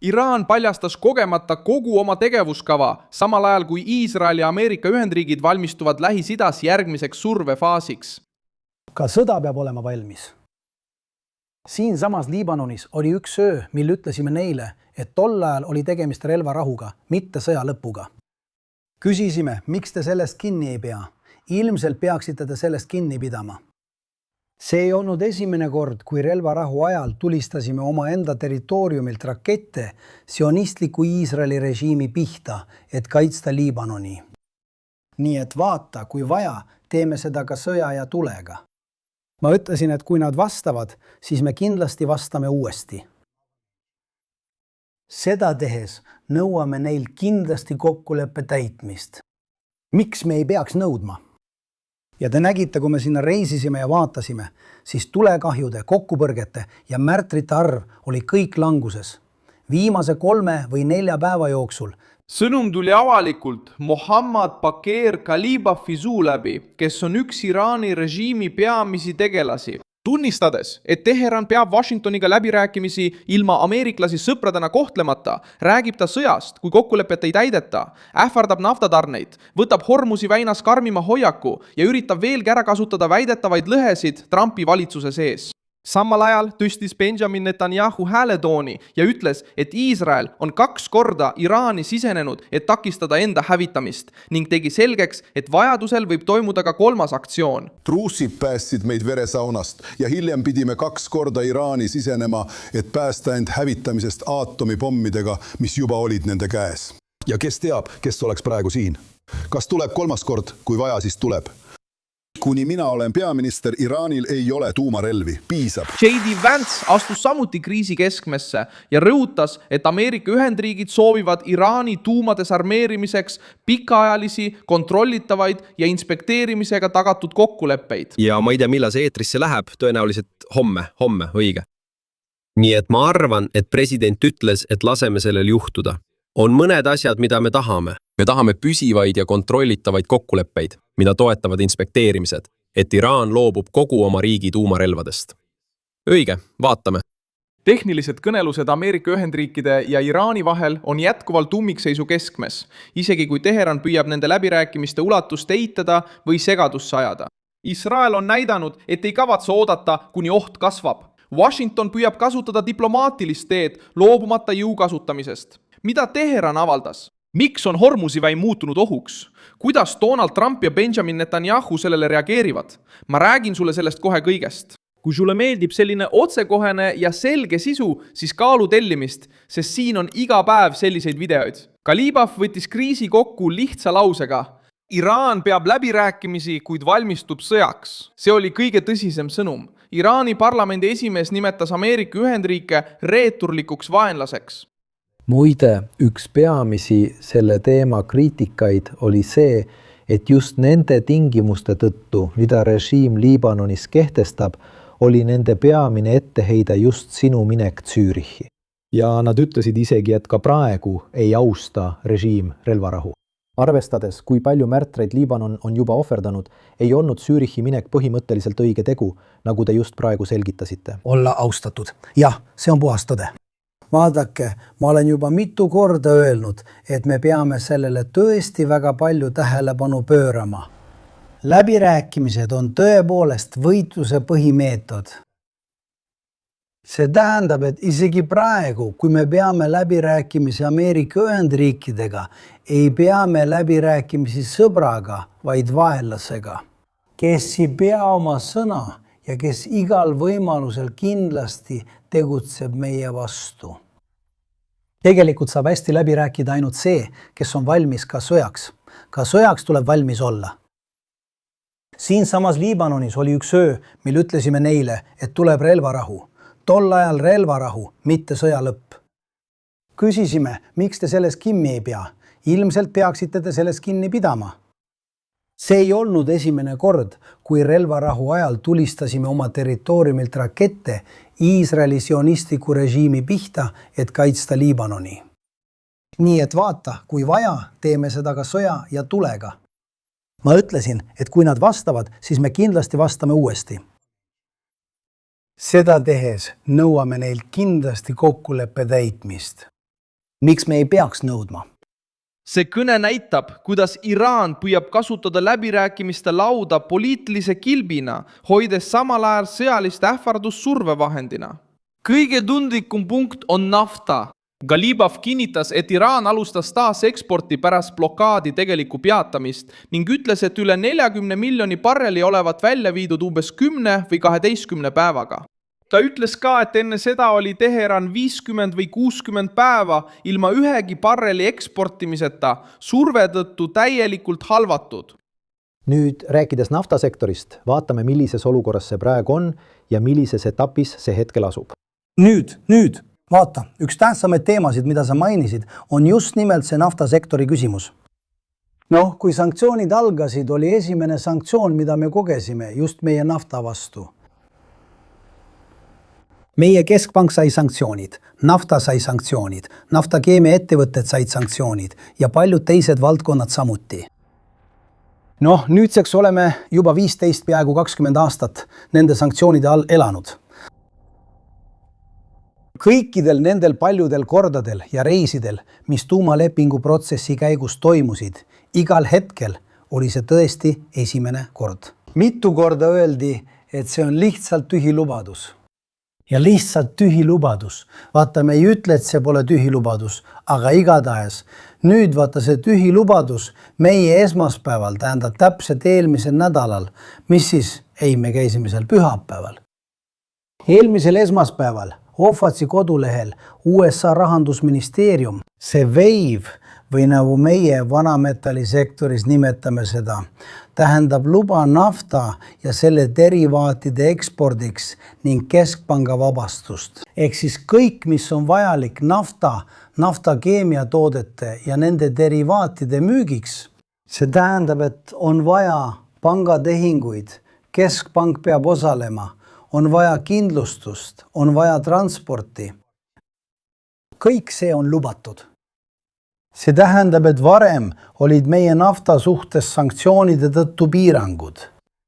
Iraan paljastas kogemata kogu oma tegevuskava, samal ajal kui Iisrael ja Ameerika Ühendriigid valmistuvad Lähis-Idas järgmiseks survefaasiks. Ka sõda peab olema valmis. Siinsamas Liibanonis oli üks öö, mil ütlesime neile, et tol ajal oli tegemist relvarahuga, mitte sõja lõpuga. Küsisime, miks te sellest kinni ei pea? Ilmselt peaksite te sellest kinni pidama. See ei olnud esimene kord, kui relvarahu ajal tulistasime oma enda territooriumilt rakette sionistliku Iisraeli režiimi pihta, et kaitsta Liibanoni. Nii et vaata, kui vaja, teeme seda ka sõja ja tulega. Ma ütlesin, et kui nad vastavad, siis me kindlasti vastame uuesti. Seda tehes nõuame neil kindlasti kokkuleppe täitmist. Miks me ei peaks nõudma? Ja te nägite, kui me sinna reisisime ja vaatasime, siis tulekahjude, kokkupõrgete ja märtrite arv oli kõik languses. Viimase 3 või 4 päeva jooksul sõnum tuli avalikult Mohammad Baqir Kalibafi suu läbi, kes on üks Iraani režiimi peamisi tegelasi. Tunnistades, et Teheran peab Washingtoniga läbirääkimisi ilma ameeriklasi sõpradena kohtlemata, räägib ta sõjast, kui kokkulepet ei täideta, ähvardab naftatarneid, võtab Hormuzi väinas karmima hoiaku ja üritab veelgi ära kasutada väidetavaid lõhesid Trumpi valitsuse sees. Samal ajal tõstis Benjamin Netanyahu hääletooni ja ütles, et Iisrael on 2 korda Iraani sisenenud, et takistada enda hävitamist ning tegi selgeks, et vajadusel võib toimuda ka 3. aktsioon. Truussid päästsid meid veresaunast ja hiljem pidime 2 korda Iraani sisenema, et päästa end hävitamisest aatomipommidega, mis juba olid nende käes. Ja kes teab, kes oleks praegu siin? Kas tuleb 3. kord, kui vaja, siis tuleb? Kuni mina olen peaminister, Iraanil ei ole tuumarelvi. Piisab. J.D. Vance astus samuti kriisi keskmesse ja rõhutas, et Ameerika Ühendriigid soovivad Iraani tuumadesarmeerimiseks pikaajalisi, kontrollitavaid ja inspekteerimisega tagatud kokkuleppeid. Ja ma ei tea, millal see eetrisse läheb, tõenäoliselt homme, õige. Nii et ma arvan, et president ütles, et laseme sellel juhtuda. On mõned asjad, mida me tahame. Me tahame püsivaid ja kontrollitavaid kokkuleppeid, mida toetavad inspekteerimised, et Iraan loobub kogu oma riigi tuumarelvadest. Õige, vaatame. Tehnilised kõnelused Ameerika Ühendriikide ja Iraani vahel on jätkuvalt ummikseisu keskmes, isegi kui Teheran püüab nende läbirääkimiste ulatust eitada või segadusse ajada. Iisrael on näidanud, et ei kavatse oodata, kuni oht kasvab. Washington püüab kasutada diplomaatilist teed loobumata jõu kasutamisest. Mida Teheran avaldas? Miks on Hormuzi väin muutunud ohuks? Kuidas Donald Trump ja Benjamin Netanyahu sellele reageerivad? Ma räägin sulle sellest kohe kõigest. Kui sulle meeldib selline otsekohene ja selge sisu, siis kaalu tellimist, sest siin on iga päev selliseid videoid. Kalibaf võttis kriisi kokku lihtsa lausega. Iraan peab läbirääkimisi, kuid valmistub sõjaks. See oli kõige tõsisem sõnum. Iraani parlamendi esimees nimetas Ameerika Ühendriike reeturlikuks vaenlaseks. Muide, üks peamisi selle teema kriitikaid oli see, et just nende tingimuste tõttu, mida režiim Liibanonis kehtestab, oli nende peamine etteheide just sinu minek Zürichi. Ja nad ütlesid isegi, et ka praegu ei austa režiim relvarahu. Arvestades, kui palju märtreid Liibanon on juba ohverdanud, ei olnud Zürichi minek põhimõtteliselt õige tegu, nagu te just praegu selgitasite. Olla austatud. Jah, see on puhas tõde. Vaadake, ma olen juba mitu korda öelnud, et me peame sellele tõesti väga palju tähelepanu pöörama. Läbirääkimised on tõepoolest võitluse põhimeetod. See tähendab, et isegi praegu, kui me peame läbirääkimisi Ameerika Ühendriikidega, ei pea me läbirääkimisi sõbraga, vaid vaenlasega, kes ei pea oma sõna ja kes igal võimalusel kindlasti tegutseb meie vastu. Tegelikult saab hästi läbi rääkida ainult see, kes on valmis ka sõjaks. Ka sõjaks tuleb valmis olla. Siinsamas Liibanonis oli üks öö, mil ütlesime neile, et tuleb relvarahu. Tol ajal relvarahu, mitte sõja lõpp. Küsisime, miks te selles kinni ei pea? Ilmselt peaksite te selles kinni pidama. See ei olnud esimene kord, kui relvarahu ajal tulistasime oma territooriumilt rakette Iisraeli sionistliku režiimi pihta, et kaitsta Liibanoni. Nii et vaata, kui vaja, teeme seda ka sõja ja tulega. Ma ütlesin, et kui nad vastavad, siis me kindlasti vastame uuesti. Seda tehes nõuame neil kindlasti kokkuleppe täitmist. miks me ei peaks nõudma? see kõne näitab, kuidas Iraan püüab kasutada läbirääkimiste lauda poliitilise kilbina, hoides samal ajal sõjalist ähvardust survevahendina. Kõige tundlikum punkt on nafta. Galibov kinnitas, et Iraan alustas taas eksporti pärast blokaadi tegelikku peatamist ning ütles, et üle 40 miljoni barreli olevat välja viidud umbes 10 või 12 päevaga. Ta ütles ka, et enne seda oli Teheran 50 või 60 päeva ilma ühegi barreli eksportimiseta surve tõttu täielikult halvatud. Nüüd rääkides naftasektorist, vaatame, millises olukorras see praegu on ja millises etapis see hetkel asub. Nüüd. Vaata, üks tähtsamaid teemasid, mida sa mainisid, on just nimelt see naftasektori küsimus. Kui sanktsioonid algasid, oli esimene sanktsioon, mida me kogesime just meie nafta vastu. Meie keskpank sai sanktsioonid, nafta sai sanktsioonid, naftakeemia ettevõtted said sanktsioonid ja paljud teised valdkonnad samuti. Nüüdseks oleme juba 15 peaaegu 20 aastat nende sanktsioonide all elanud. Kõikidel nendel paljudel kordadel ja reisidel, mis tuumalepingu protsessi käigus toimusid, igal hetkel oli see tõesti esimene kord. Mitu korda öeldi, et see on lihtsalt tühi lubadus. Ja lihtsalt tühi lubadus. Vaata, me ei ütle, et see pole tühi lubadus, aga igatahes. Nüüd vaata see tühi lubadus meie esmaspäeval, tähendab täpselt eelmisel nädalal, mis siis, me käisime seal pühapäeval. Eelmisel esmaspäeval Ofatsi kodulehel USA rahandusministeerium, see WAVE või nagu meie vanametallisektoris nimetame seda, tähendab luba nafta ja selle derivaatide ekspordiks ning keskpanga vabastust. Ehk siis kõik, mis on vajalik naftakeemiatoodete ja nende derivaatide müügiks, see tähendab, et on vaja pangatehinguid, keskpank peab osalema, on vaja kindlustust, on vaja transporti. Kõik see on lubatud. See tähendab, et varem olid meie nafta suhtes sanktsioonide tõttu piirangud.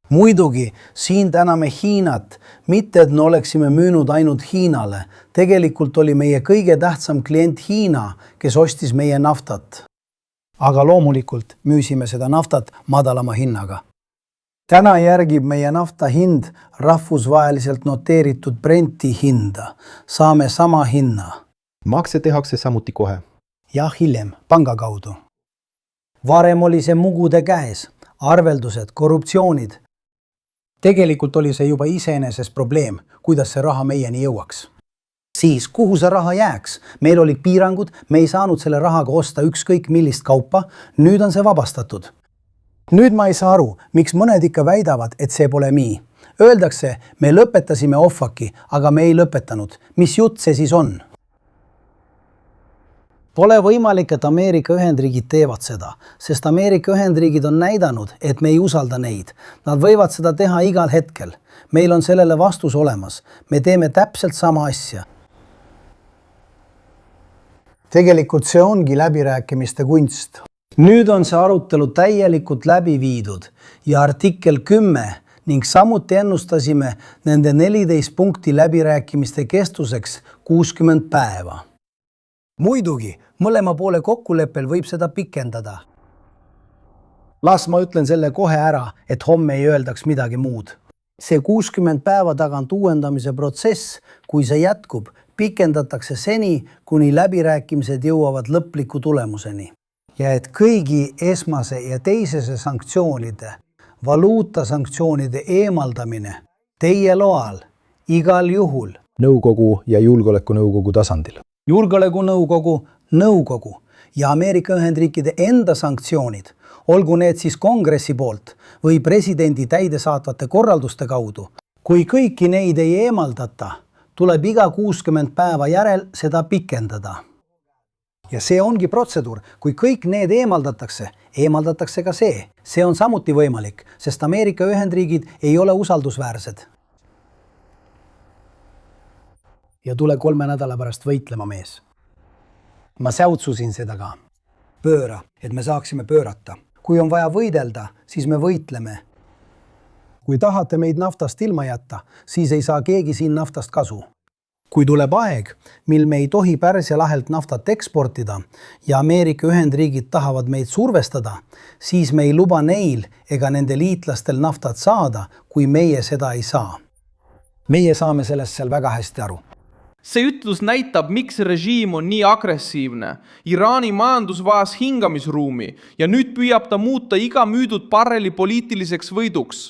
Muidugi, siin täname Hiinat, mitte et me oleksime müünud ainult Hiinale. Tegelikult oli meie kõige tähtsam klient Hiina, kes ostis meie naftat. Aga loomulikult müüsime seda naftat madalama hinnaga. Täna järgib meie nafta hind rahvusvaheliselt noteeritud Brenti hinda. Saame sama hinna. Makse tehakse samuti kohe. Ja hiljem, panga kaudu. Varem oli see mugude käes, arveldused, korruptsioonid. Tegelikult oli see juba iseenesest probleem, kuidas see raha meieni jõuaks. Siis, kuhu see raha jääks? Meil olid piirangud, me ei saanud selle rahaga osta ükskõik millist kaupa, nüüd on see vabastatud. Nüüd ma ei saa aru, miks mõned ikka väidavad, et see pole nii. Öeldakse, me lõpetasime OFAC-i, aga me ei lõpetanud. Mis jutt see siis on? Pole võimalik, et Ameerika Ühendriigid teevad seda, sest Ameerika Ühendriigid on näidanud, et me ei usalda neid. Nad võivad seda teha igal hetkel. Meil on sellele vastus olemas. Me teeme täpselt sama asja. Tegelikult see ongi läbirääkimiste kunst. Nüüd on see arutelu täielikult läbi viidud ja artikkel 10 ning samuti ennustasime nende 14 punkti läbirääkimiste kestuseks 60 päeva. Muidugi, mõlema poole kokkuleppel võib seda pikendada. Las ma ütlen selle kohe ära, et homme ei öeldaks midagi muud. See 60 päeva tagant uuendamise protsess, kui see jätkub, pikendatakse seni, kuni läbirääkimised jõuavad lõpliku tulemuseni. Ja et kõigi esmase ja teisese sanktsioonide, valuutasanktsioonide eemaldamine teie loal igal juhul. Nõukogu ja julgeolekunõukogu tasandil. Julgeolekunõukogu ja Ameerika Ühendriikide enda sanktsioonid, olgu need siis kongressi poolt või presidendi täidesaatvate korralduste kaudu. Kui kõiki neid ei eemaldata, tuleb iga 60 päeva järel seda pikendada. Ja see ongi protseduur. Kui kõik need eemaldatakse ka see. See on samuti võimalik, sest Ameerika Ühendriigid ei ole usaldusväärsed. Ja tule 3 nädala pärast võitlema, mees. Ma säutsusin seda ka. Pööra, et me saaksime pöörata. Kui on vaja võidelda, siis me võitleme. Kui tahate meid naftast ilma jätta, siis ei saa keegi siin naftast kasu. kui tuleb aeg, mil me ei tohi Pärsia lahelt naftat eksportida ja Ameerika Ühendriigid tahavad meid survestada, siis me ei luba neil ega nende liitlastel naftat saada, kui meie seda ei saa. Meie saame sellest seal väga hästi aru. See ütlus näitab, miks režiim on nii agressiivne. Iraani majandus vajas hingamisruumi ja nüüd püüab ta muuta iga müüdud barreli poliitiliseks võiduks.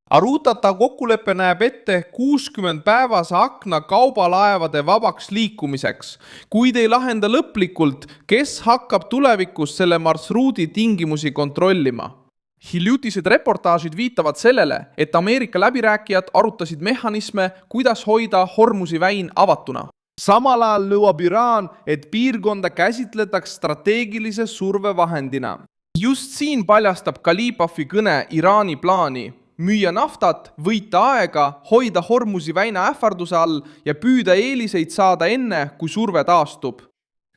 Arutata kokkulepe näeb ette 60 päevase akna kaubalaevade vabaks liikumiseks, kuid ei lahenda lõplikult, kes hakkab tulevikus selle marsruudi tingimusi kontrollima. Hiljutised reportaažid viitavad sellele, et Ameerika läbirääkijad arutasid mehhanisme, kuidas hoida Hormuzi väin avatuna. Samal ajal nõuab Iraan, et piirkonda käsitletaks strateegilise survevahendina. Just siin paljastab Khalibafi kõne Iraani plaani. Müüa naftat, võita aega, hoida Hormuzi väina ähvarduse all ja püüda eeliseid saada enne, kui surve taastub.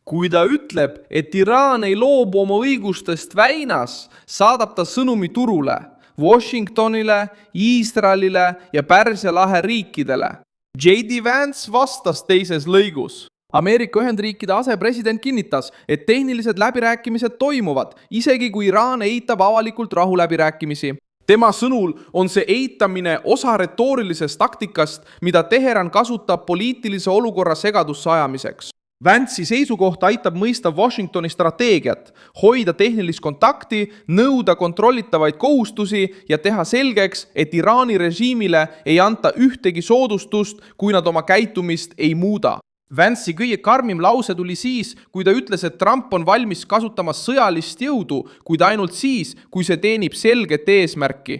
Kui ta ütleb, et Iraan ei loobu oma õigustest väinas, saadab ta sõnumi turule, Washingtonile, Iisraelile ja Pärsia lahe riikidele. J.D. Vance vastas teises lõigus. Ameerika Ühendriikide asepresident kinnitas, et tehnilised läbirääkimised toimuvad, isegi kui Iraan eitab avalikult rahuläbirääkimisi. Tema sõnul on see eitamine osa retoorilisest taktikast, mida Teheran kasutab poliitilise olukorra segadusse ajamiseks. Vance'i seisukoht aitab mõista Washingtoni strateegiat, hoida tehnilist kontakti, nõuda kontrollitavaid kohustusi ja teha selgeks, et Iraani režiimile ei anta ühtegi soodustust, kui nad oma käitumist ei muuda. Vance'i kõige karmim lause tuli siis, kui ta ütles, et Trump on valmis kasutama sõjalist jõudu, kuid ainult siis, kui see teenib selget eesmärki.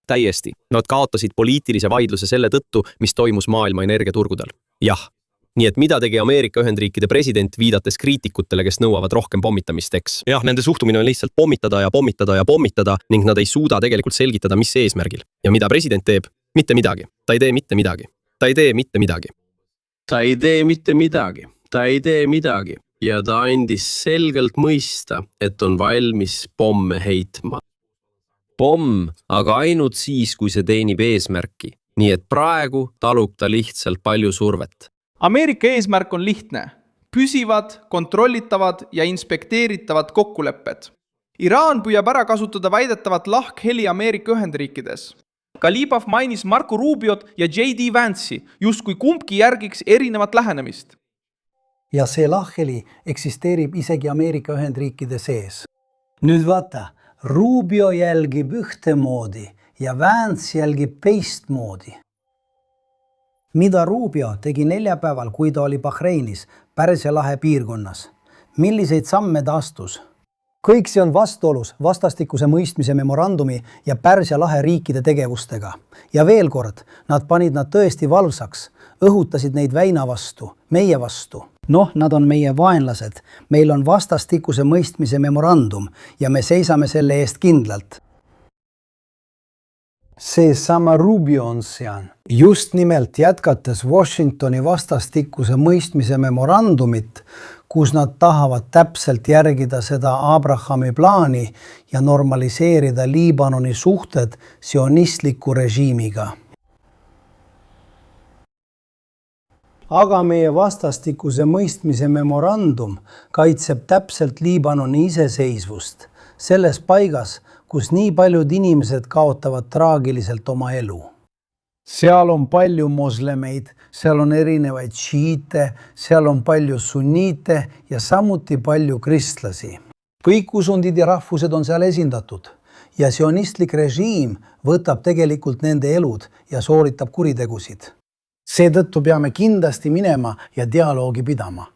Täiesti. Nad kaotasid poliitilise vaidluse selle tõttu, mis toimus maailma energiaturgudel. Jah. Nii et mida tegi Ameerika Ühendriikide president viidates kriitikutele, kes nõuavad rohkem pommitamist, eks? Jah, nende suhtumine on lihtsalt pommitada ja pommitada ja pommitada ning nad ei suuda tegelikult selgitada, mis eesmärgil. Ja mida president teeb? Mitte midagi. Ta ei tee mitte midagi. Ta ei tee mitte midagi. Ta ei tee mitte midagi. Ta ei tee midagi. Ja ta andis selgelt mõista, et on valmis pomme heitma. Pomm, aga ainult siis, kui see teenib eesmärki. Nii et praegu talub ta lihtsalt palju survet. Ameerika eesmärk on lihtne. Püsivad, kontrollitavad ja inspekteeritavad kokkulepped. Iraan püüab ära kasutada väidetavat lahkheli Ameerika Ühendriikides. Khalibaf mainis Marco Rubiot ja J.D. Vance'i, justkui kumbki järgiks erinevat lähenemist. Ja see lahkheli eksisteerib isegi Ameerika Ühendriikide sees. Nüüd vaata, Rubio jälgib ühtemoodi ja Vance jälgib teistmoodi. Mida Rubio tegi neljapäeval, kui ta oli Bahreinis, Pärsia lahe piirkonnas? Milliseid samme ta astus? Kõik see on vastuolus vastastikuse mõistmise memorandumi ja Pärsia lahe riikide tegevustega. Ja veel kord, nad panid nad tõesti valvsaks, õhutasid neid väina vastu, meie vastu. Nad on meie vaenlased, meil on vastastikuse mõistmise memorandum ja me seisame selle eest kindlalt. See sama Rubio on seal. Just nimelt jätkates Washingtoni vastastikuse mõistmise memorandumit, kus nad tahavad täpselt järgida seda Abrahami plaani ja normaliseerida Liibanoni suhted sionistliku režiimiga. Aga meie vastastikuse mõistmise memorandum kaitseb täpselt Liibanoni iseseisvust selles paigas, kus nii paljud inimesed kaotavad traagiliselt oma elu. Seal on palju moslemeid, seal on erinevaid šiite, seal on palju sunniite ja samuti palju kristlasi. Kõik usundid ja rahvused on seal esindatud ja sionistlik režiim võtab tegelikult nende elud ja sooritab kuritegusid. Seetõttu peame kindlasti minema ja dialoogi pidama.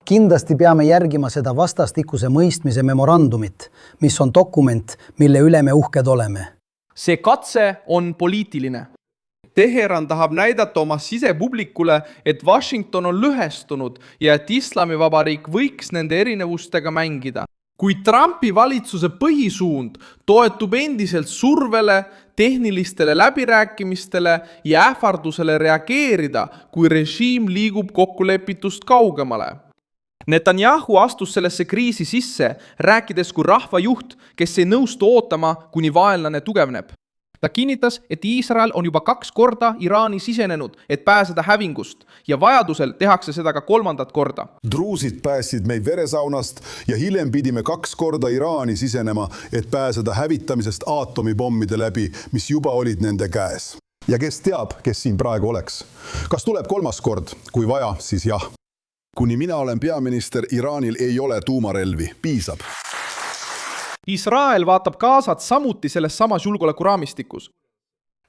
Kindlasti peame järgima seda vastastikuse mõistmise memorandumit, mis on dokument, mille üle me uhked oleme. See katse on poliitiline. Teheran tahab näidata oma sisepublikule, et Washington on lõhestunud ja et Islamivabariik võiks nende erinevustega mängida. Kui Trumpi valitsuse põhisuund toetub endiselt survele, tehnilistele läbirääkimistele ja ähvardusele reageerida, kui režiim liigub kokkulepitust kaugemale. Netanyahu astus sellesse kriisi sisse, rääkides kui rahvajuht, kes ei nõustu ootama, kuni vaenlane tugevneb. Ta kinnitas, et Iisrael on juba 2 korda Iraani sisenenud, et pääseda hävingust ja vajadusel tehakse seda ka 3. korda. Druusid päästsid meid veresaunast ja hiljem pidime 2 korda Iraani sisenema, et pääseda hävitamisest aatomipommide läbi, mis juba olid nende käes. ja kes teab, kes siin praegu oleks? Kas tuleb 3. kord? Kui vaja, siis jah. Kuni mina olen peaminister, Iraanil ei ole tuumarelvi. Piisab. Iisrael vaatab Gazat samuti selles samas julgeolekuraamistikus.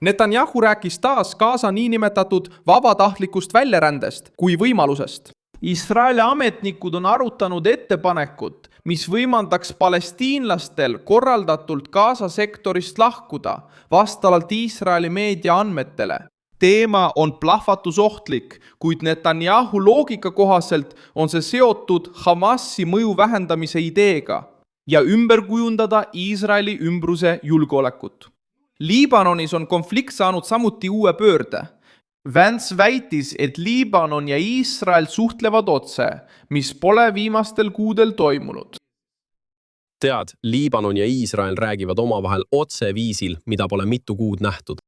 Netanyahu rääkis taas Gaza niinimetatud vabatahtlikust väljarändest kui võimalusest. Iisraeli ametnikud on arutanud ettepanekut, mis võimaldaks palestiinlastel korraldatult Gaza sektorist lahkuda vastavalt Iisraeli meedia andmetele. Teema on plahvatusohtlik, kuid Netanyahu loogika kohaselt on see seotud Hamasi mõju vähendamise ideega ja ümber kujundada Iisraeli ümbruse julgeolekut. Liibanonis on konflikt saanud samuti uue pöörde. Vance väitis, et Liibanon ja Iisrael suhtlevad otse, mis pole viimastel kuudel toimunud. Tead, Liibanon ja Iisrael räägivad omavahel otseviisil, mida pole mitu kuud nähtud.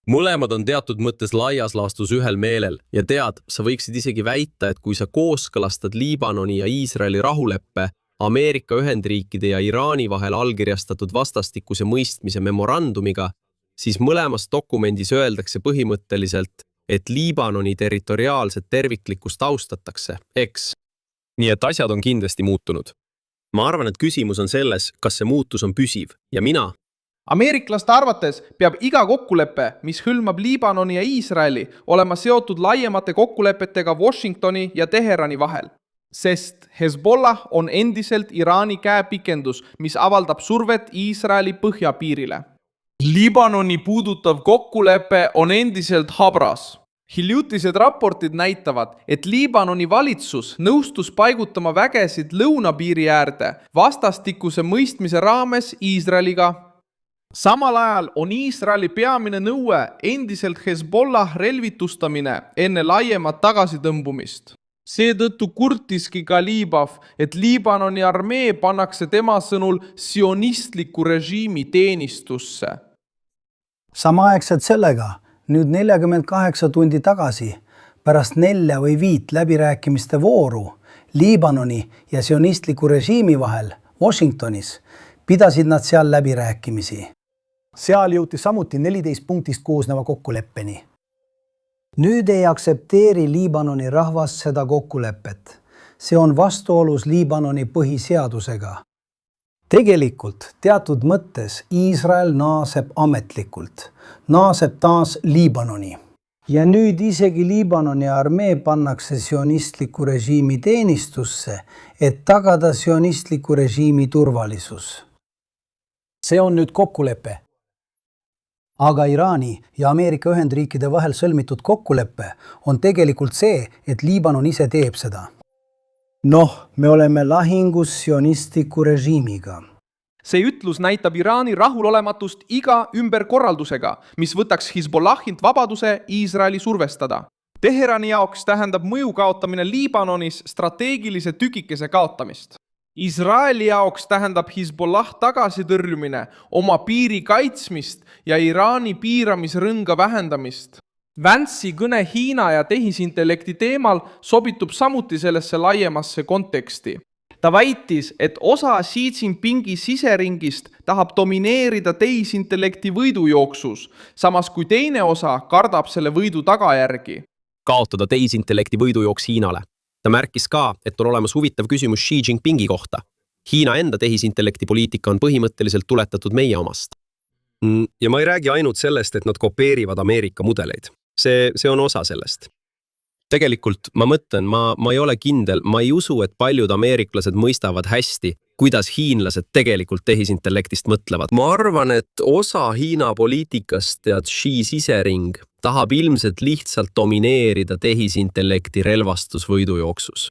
Mõlemad on teatud mõttes laias laastus ühel meelel ja tead, sa võiksid isegi väita, et kui sa kooskõlastad Liibanoni ja Iisraeli rahuleppe Ameerika Ühendriikide ja Iraani vahel allkirjastatud vastastikuse mõistmise memorandumiga, siis mõlemas dokumendis öeldakse põhimõtteliselt, et Liibanoni territoriaalset terviklikkust austatakse, eks? Nii et asjad on kindlasti muutunud. Ma arvan, et küsimus on selles, kas see muutus on püsiv ja mina. Ameeriklaste arvates peab iga kokkulepe, mis hõlmab Liibanoni ja Iisraeli, olema seotud laiemate kokkulepetega Washingtoni ja Teherani vahel. Sest Hezbollah on endiselt Iraani käepikendus, mis avaldab survet Iisraeli põhjapiirile. Liibanoni puudutav kokkulepe on endiselt habras. Hiljutised raportid näitavad, et Liibanoni valitsus nõustus paigutama vägesid lõunapiiri äärde vastastikuse mõistmise raames Iisraeliga. Samal ajal on Iisraeli peamine nõue endiselt Hezbollah relvitustamine enne laiemat tagasitõmbumist. Seetõttu kurtiski Galibov, et Liibanoni armee pannakse tema sõnul sionistliku režiimi teenistusse. Samaaegselt sellega, nüüd 48 tundi tagasi, pärast 4 või 5 läbirääkimiste vooru Liibanoni ja sionistliku režiimi vahel Washingtonis, pidasid nad seal läbirääkimisi. Seal jõuti samuti 14 punktist koosneva kokkuleppeni. Nüüd ei aksepteeri Liibanoni rahvas seda kokkulepet. See on vastuolus Liibanoni põhiseadusega. Tegelikult teatud mõttes Iisrael naaseb ametlikult, naaseb taas Liibanoni. Ja nüüd isegi Liibanoni armee pannakse sionistliku režiimi teenistusse, et tagada sionistliku režiimi turvalisus. See on nüüd kokkulepe. Aga Iraani ja Ameerika Ühendriikide vahel sõlmitud kokkulepe on tegelikult see, et Liibanon ise teeb seda. Me oleme lahingus sionistliku režiimiga. See ütlus näitab Iraani rahulolematust iga ümberkorraldusega, mis võtaks Hezbollahilt vabaduse Iisraeli survestada. Teherani jaoks tähendab mõju kaotamine Liibanonis strateegilise tükikese kaotamist. Iisraeli jaoks tähendab Hezbollah tagasitõrjumine, oma piiri kaitsmist ja Iraani piiramisrõnga vähendamist. Vance'i kõne Hiina ja tehisintellekti teemal sobitub samuti sellesse laiemasse konteksti. Ta väitis, et osa Xi Jinpingi siseringist tahab domineerida tehisintellekti võidujooksus, samas kui teine osa kardab selle võidu tagajärgi. Kaotada tehisintellekti võidujooks Hiinale. Ta märkis ka, et on olemas huvitav küsimus Xi Jinpingi kohta. Hiina enda tehisintellekti poliitika on põhimõtteliselt tuletatud meie omast. Ja ma ei räägi ainult sellest, et nad kopeerivad Ameerika mudeleid. See on osa sellest. Tegelikult ma mõtlen, ma ei ole kindel, ma ei usu, et paljud ameeriklased mõistavad hästi, kuidas hiinlased tegelikult tehisintellektist mõtlevad. Ma arvan, et osa Hiina poliitikast ja Xi sisering tahab ilmselt lihtsalt domineerida tehisintellekti relvastusvõidujooksus.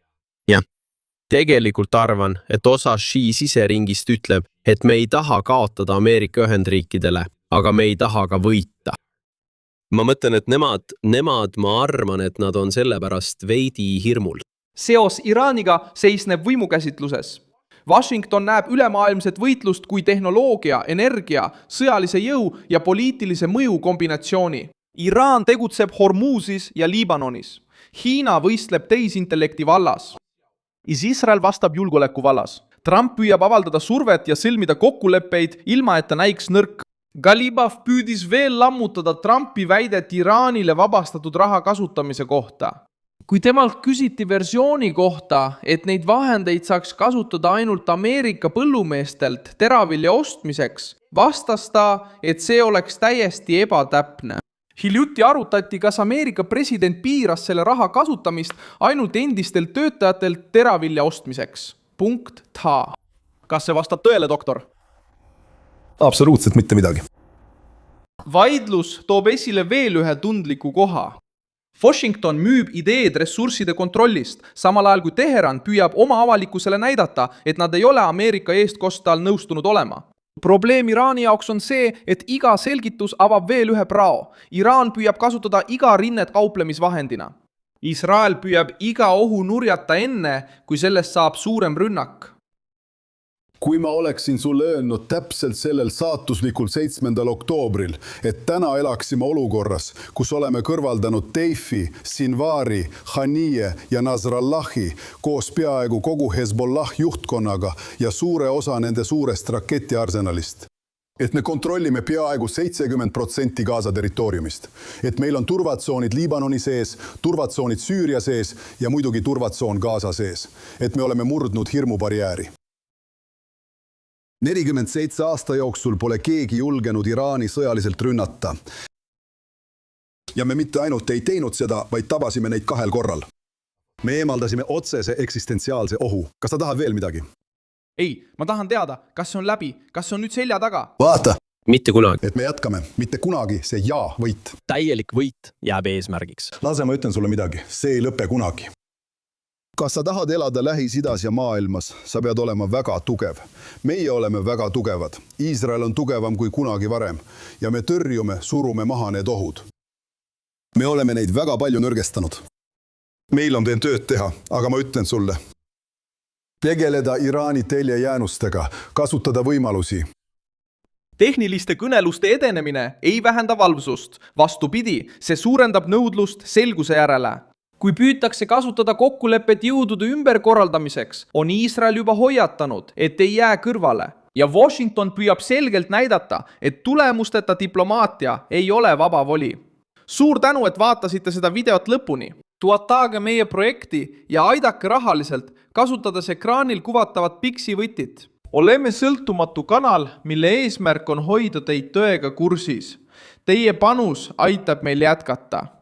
Jah, tegelikult arvan, et osa Xi siseringist ütleb, et me ei taha kaotada Ameerika Ühendriikidele, aga me ei taha ka võita. Ma mõtlen, et nemad, ma arvan, et nad on sellepärast veidi hirmul. Seos Iraaniga seisneb võimukäsitluses. Washington näeb ülemaailmset võitlust kui tehnoloogia, energia, sõjalise jõu ja poliitilise mõju kombinatsiooni. Iraan tegutseb Hormuzis ja Liibanonis. Hiina võistleb tehisintellekti vallas. Iisrael vastab julgeoleku vallas. Trump püüab avaldada survet ja sõlmida kokkuleppeid, ilma et ta näiks nõrk. Galibaf püüdis veel lammutada Trumpi väidet Iraanile vabastatud raha kasutamise kohta. Kui temalt küsiti versiooni kohta, et neid vahendeid saaks kasutada ainult Ameerika põllumeestelt teravilja ostmiseks, vastas ta, et see oleks täiesti ebatäpne. Hiljuti arutati, kas Ameerika president piiras selle raha kasutamist ainult endistelt töötajatelt teravilja ostmiseks. Punkt ta. Kas see vastab tõele, doktor? Absoluutselt mitte midagi. Vaidlus toob esile veel ühe tundliku koha. Washington müüb ideed ressursside kontrollist, samal ajal kui Teheran püüab oma avalikkusele näidata, et nad ei ole Ameerika eestkostal nõustunud olema. Probleem Iraani jaoks on see, et iga selgitus avab veel ühe prao. Iraan püüab kasutada iga rinnet kauplemisvahendina. Iisrael püüab iga ohu nurjata enne, kui sellest saab suurem rünnak. Kui ma oleksin sulle öelnud täpselt sellel saatuslikul 7. oktoobril, et täna elaksime olukorras, kus oleme kõrvaldanud Teifi, Sinvari, Haniyeh ja Nasrallahi koos peaaegu kogu Hezbollah juhtkonnaga ja suure osa nende suurest raketiarsenalist. Et me kontrollime peaaegu 70% Gaza territooriumist. Et meil on turvatsoonid Liibanoni sees, turvatsoonid Süüria sees ja muidugi turvatsoon Gaza sees. Et me oleme murdnud hirmubarjääri. 47 aasta jooksul pole keegi julgenud Iraani sõjaliselt rünnata. Ja me mitte ainult ei teinud seda, vaid tabasime neid 2 korral. Me eemaldasime otsese eksistentsiaalse ohu. Kas sa tahad veel midagi? Ei, ma tahan teada, kas see on läbi, kas see on nüüd selja taga? Vaata, Mitte kunagi. et me jätkame. Mitte kunagi see võit. Täielik võit jääb eesmärgiks. Lase ma ütlen sulle midagi. See ei lõpe kunagi. Kas sa tahad elada Lähis-Idas ja maailmas, sa pead olema väga tugev. Meie oleme väga tugevad. Iisrael on tugevam kui kunagi varem ja me tõrjume, surume maha need ohud. Me oleme neid väga palju nõrgestanud. Meil on teen tööd teha, aga ma ütlen sulle. Tegeleda Iraani teljejäänustega, kasutada võimalusi. Tehniliste kõneluste edenemine ei vähenda valvsust. Vastupidi, see suurendab nõudlust selguse järele. Kui püütakse kasutada kokkulepet jõudude ümberkorraldamiseks, on Iisrael juba hoiatanud, et ei jää kõrvale. Ja Washington püüab selgelt näidata, et tulemusteta diplomaatia ei ole vaba voli. Suur tänu, et vaatasite seda videot lõpuni. Toetage meie projekti ja aidake rahaliselt, kasutades ekraanil kuvatavat Pixi võtit. Oleme sõltumatu kanal, mille eesmärk on hoida teid tõega kursis. Teie panus aitab meil jätkata.